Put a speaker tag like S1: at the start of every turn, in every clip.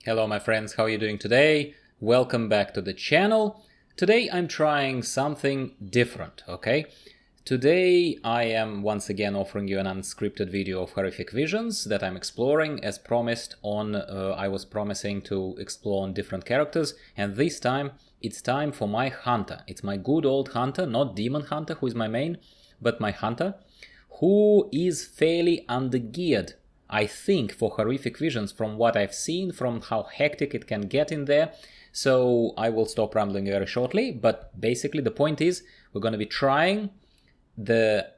S1: Hello my friends, how are you doing today? Welcome back to the channel. Today I'm trying something different, okay? Today I am once again offering you an unscripted video of horrific visions that I'm exploring as promised on, I was promising to explore on different characters, and this time it's time for my hunter. It's my good old hunter, not demon hunter who is my main, but my hunter, who is fairly undergeared, I think, for horrific visions from what I've seen, from how hectic it can get in there. So I will stop rambling very shortly, but basically the point is we're going to be trying the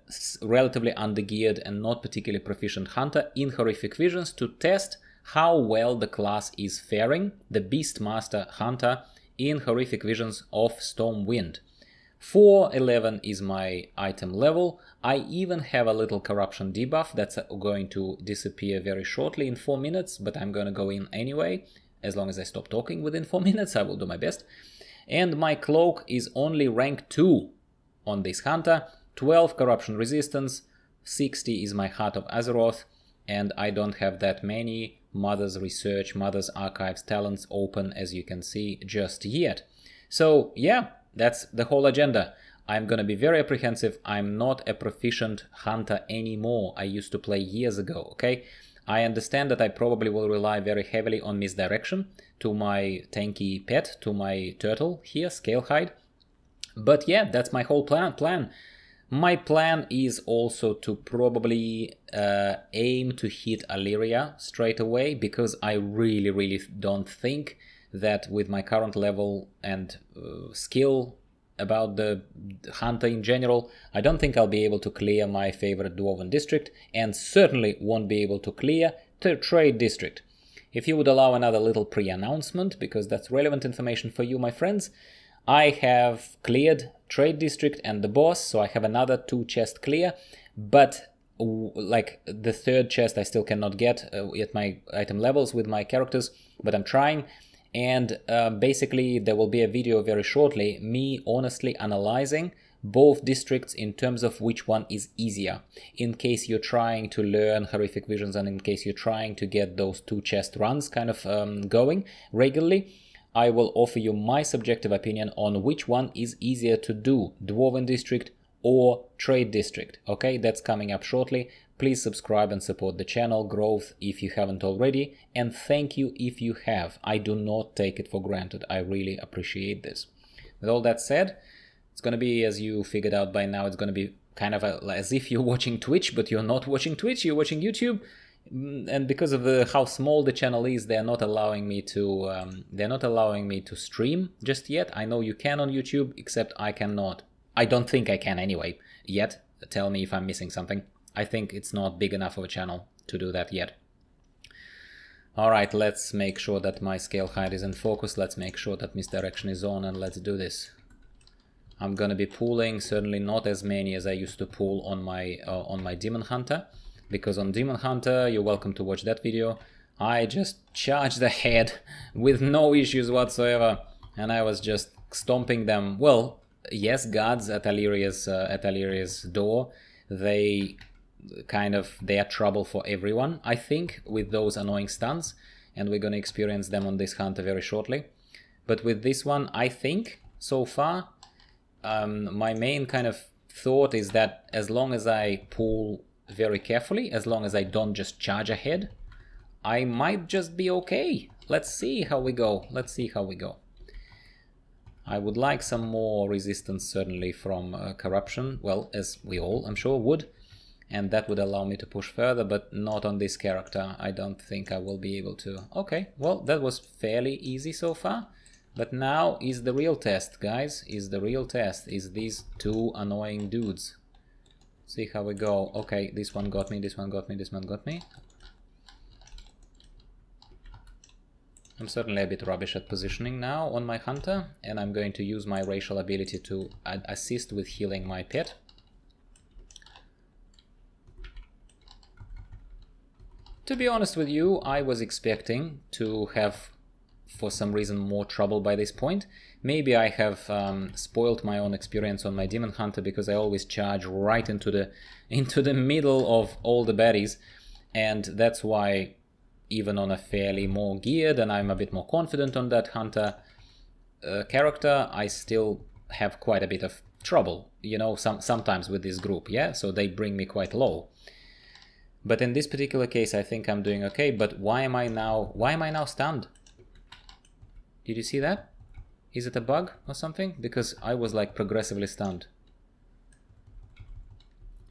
S1: relatively undergeared and not particularly proficient hunter in horrific visions to test how well the class is faring, the Beastmaster Hunter in horrific visions of Stormwind. 411 is my item level. I even have a little corruption debuff that's going to disappear very shortly in 4 minutes, but I'm going to go in anyway. As long as I stop talking within 4 minutes, I will do my best. And my cloak is only rank 2 on this hunter. 12 corruption resistance, 60 is my Heart of Azeroth, and I don't have that many Mother's Research, Mother's Archives talents open, as you can see, just yet. So yeah, that's the whole agenda. I'm gonna be very apprehensive. I'm not a proficient hunter anymore. I used to play years ago, okay? I understand that I probably will rely very heavily on misdirection to my tanky pet, to my turtle here, Scalehide. But yeah, that's my whole plan. My plan is also to probably aim to hit Illyria straight away, because I really don't think that with my current level and skill about the hunter in general, I don't think I'll be able to clear my favorite Dwarven district, and certainly won't be able to clear the trade district. If you would allow another little pre-announcement, because that's relevant information for you, my friends, I have cleared trade district and the boss, so I have another 2 chests clear, but like the 3rd chest I still cannot get at my item levels with my characters, but I'm trying. And basically there will be a video very shortly, me honestly analyzing both districts in terms of which one is easier, in case you're trying to learn horrific visions and in case you're trying to get those 2 chest runs kind of going regularly. I will offer you my subjective opinion on which one is easier to do, Dwarven district or trade district. Okay, that's coming up shortly. Please subscribe and support the channel growth if you haven't already, and thank you if you have. I do not take it for granted. I really appreciate this. With all that said, it's going to be, as you figured out by now, it's going to be kind of as if you're watching Twitch, but you're not watching Twitch, you're watching YouTube. And because of how small the channel is, they're not allowing me to stream just yet. I know you can on YouTube, except I cannot. I don't think I can anyway yet. Tell me if I'm missing something. I think it's not big enough of a channel to do that yet. Alright, let's make sure that my Scalehide is in focus, let's make sure that misdirection is on, and let's do this. I'm gonna be pulling certainly not as many as I used to pull on my Demon Hunter, because on Demon Hunter, you're welcome to watch that video, I just charged ahead with no issues whatsoever, and I was just stomping them. Well, yes, guards at Illyria's door, they are trouble for everyone, I think, with those annoying stuns, and we're going to experience them on this hunter very shortly. But with this one, I think, so far, my main kind of thought is that as long as I pull very carefully, as long as I don't just charge ahead, I might just be okay. Let's see how we go. I would like some more resistance, certainly, from corruption, well, as we all, I'm sure, would. And that would allow me to push further, but not on this character. I don't think I will be able to. Okay, well, that was fairly easy so far. But now is the real test, guys. Is the real test. Is these 2 annoying dudes. See how we go. Okay, this one got me, this one got me, this one got me. I'm certainly a bit rubbish at positioning now on my hunter, and I'm going to use my racial ability to assist with healing my pet. To be honest with you, I was expecting to have for some reason more trouble by this point. Maybe I have spoiled my own experience on my Demon Hunter because I always charge right into the middle of all the baddies, and that's why even on a fairly more geared and I'm a bit more confident on that Hunter character, I still have quite a bit of trouble, you know, sometimes with this group, yeah, so they bring me quite low. But in this particular case I think I'm doing okay. But why am I now stunned? Did you see that? Is it a bug or something? Because I was like progressively stunned.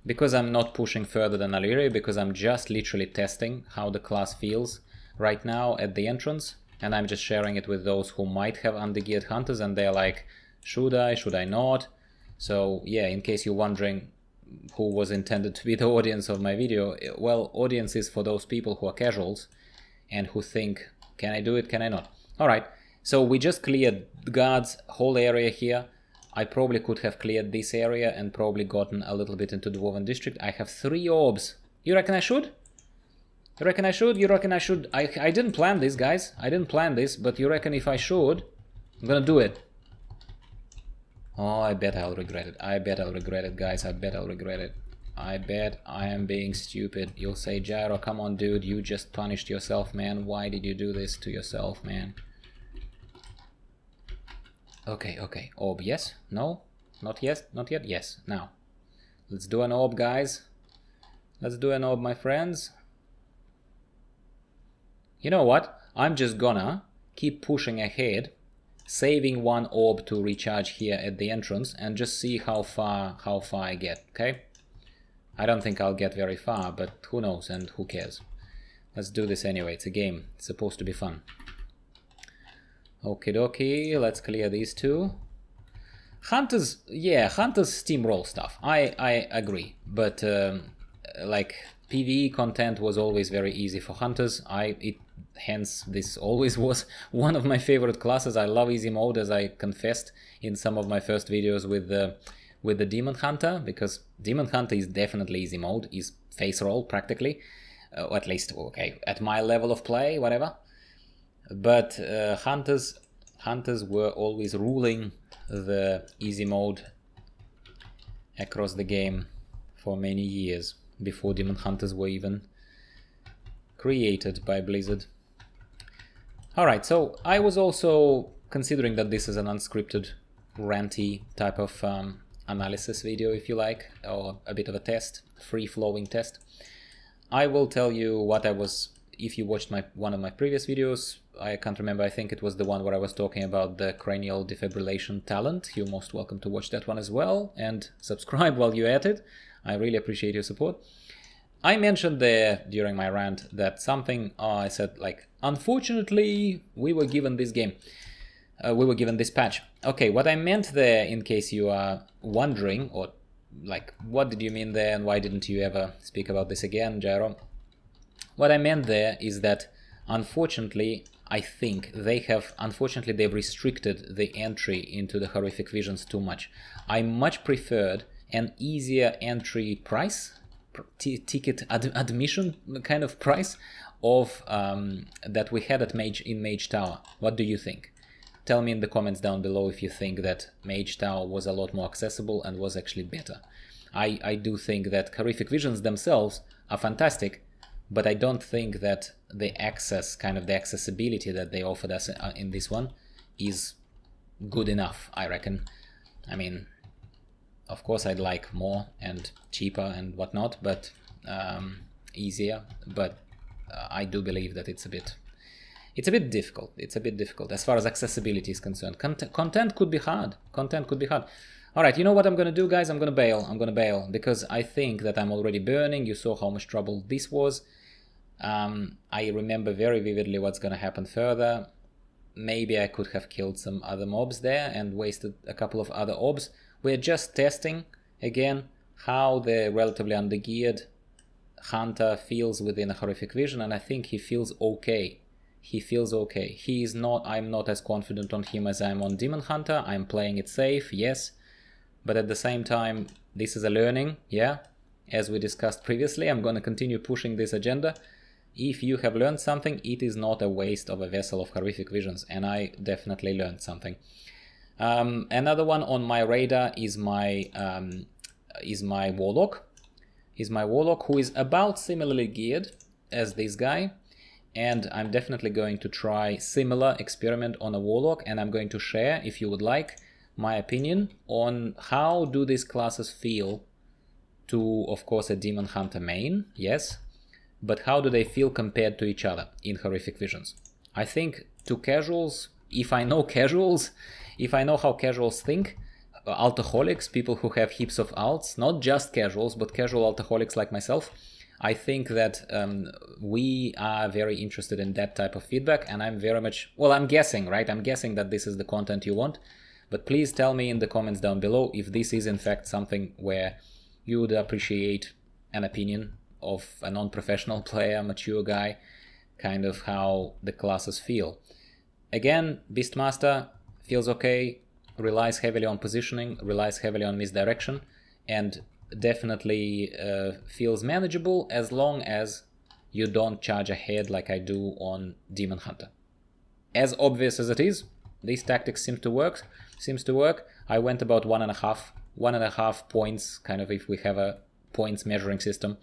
S1: Because I'm not pushing further than Aliri, because I'm just literally testing how the class feels right now at the entrance, and I'm just sharing it with those who might have undergeared hunters, and they're like, should I not? So yeah, in case you're wondering who was intended to be the audience of my video, well, audience is for those people who are casuals and who think, can I do it, can I not? Alright, so we just cleared the guards, whole area here. I probably could have cleared this area and probably gotten a little bit into Dwarven District. I have 3 orbs. You reckon I should? You reckon I should? You reckon I should? I didn't plan this, guys. I didn't plan this, but you reckon if I should, I'm gonna do it. Oh, I bet I'll regret it. I bet I'll regret it, guys. I bet I'll regret it. I bet I am being stupid. You'll say, Gyro, come on, dude. You just punished yourself, man. Why did you do this to yourself, man? Okay. Orb, yes? No? Not yet? Not yet? Yes. Now. Let's do an orb, guys. Let's do an orb, my friends. You know what? I'm just gonna keep pushing ahead, saving 1 orb to recharge here at the entrance, and just see how far I get, okay? I don't think I'll get very far, but who knows and who cares. Let's do this anyway. It's a game. It's supposed to be fun. Okie dokie, let's clear these 2. Hunters, yeah, Hunters steamroll stuff. I agree, but like PvE content was always very easy for Hunters. Hence this always was one of my favorite classes. I love easy mode, as I confessed in some of my first videos with the Demon Hunter, because Demon Hunter is definitely easy mode, is face roll practically, or at least, okay, at my level of play, whatever. But Hunters were always ruling the easy mode across the game for many years, before Demon Hunters were even created by Blizzard. Alright, so I was also considering that this is an unscripted, ranty type of analysis video, if you like, or a bit of a test, free-flowing test. I will tell you what I was, if you watched one of my previous videos, I can't remember, I think it was the one where I was talking about the cranial defibrillation talent. You're most welcome to watch that one as well, and subscribe while you're at it. I really appreciate your support. I mentioned there during my rant that something, I said like, unfortunately we were given this game, we were given this patch. Okay, what I meant there, in case you are wondering, or like, what did you mean there and why didn't you ever speak about this again, Gyro? What I meant there is that unfortunately, I think they've restricted the entry into the horrific visions too much. I much preferred an easier entry price, ticket admission kind of price of that we had at in Mage Tower. What do you think? Tell me in the comments down below if you think that Mage Tower was a lot more accessible and was actually better. I do think that horrific visions themselves are fantastic, but I don't think that the accessibility that they offered us in this one is good enough, I reckon. I mean, of course I'd like more and cheaper and whatnot, but easier, but I do believe that it's a bit difficult. It's a bit difficult as far as accessibility is concerned. Content could be hard. Alright, you know what I'm gonna do, guys? I'm gonna bail because I think that I'm already burning. You saw how much trouble this was. I remember very vividly what's gonna happen further. Maybe I could have killed some other mobs there and wasted a couple of other orbs. We're just testing again how the relatively undergeared Hunter feels within a horrific vision, and I think he feels okay. I'm not as confident on him as I'm on Demon Hunter. I'm playing it safe, yes, but at the same time, this is a learning, yeah. As we discussed previously, I'm gonna continue pushing this agenda, If you have learned something, it is not a waste of a vessel of horrific visions, and I definitely learned something. Another one on my radar is my warlock. Who is about similarly geared as this guy, and I'm definitely going to try similar experiment on a warlock, and I'm going to share, if you would like, my opinion on how do these classes feel to, of course, a demon hunter main, yes, but how do they feel compared to each other in horrific visions. I think to casuals, if I know how casuals think, alcoholics, people who have heaps of alts, not just casuals, but casual alcoholics like myself, I think that we are very interested in that type of feedback, and I'm very much, well, I'm guessing, right? I'm guessing that this is the content you want, but please tell me in the comments down below if this is in fact something where you would appreciate an opinion of a non-professional player, mature guy, kind of how the classes feel. Again, Beastmaster feels okay, relies heavily on positioning, relies heavily on misdirection, and definitely feels manageable as long as you don't charge ahead like I do on Demon Hunter. As obvious as it is, these tactics seem to work. I went about 1.5 points, kind of if we have a points measuring system,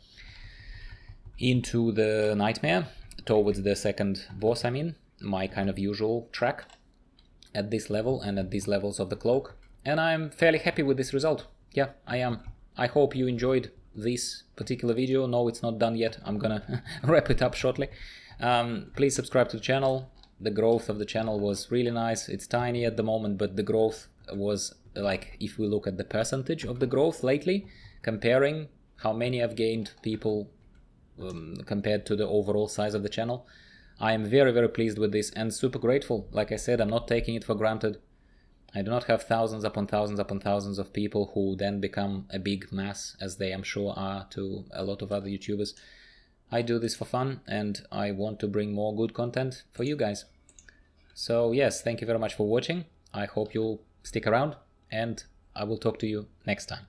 S1: into the Nightmare, towards the second boss, I mean, my kind of usual track at this level and at these levels of the Cloak, and I'm fairly happy with this result. Yeah, I am. I hope you enjoyed this particular video. No, it's not done yet. I'm gonna wrap it up shortly. Please subscribe to the channel. The growth of the channel was really nice. It's tiny at the moment, but the growth was, like, if we look at the percentage of the growth lately, comparing how many I've gained people compared to the overall size of the channel, I am very, very pleased with this and super grateful. Like I said, I'm not taking it for granted. I do not have thousands upon thousands upon thousands of people who then become a big mass, as they I'm sure are to a lot of other YouTubers. I do this for fun, and I want to bring more good content for you guys. So yes, thank you very much for watching. I hope you'll stick around, and I will talk to you next time.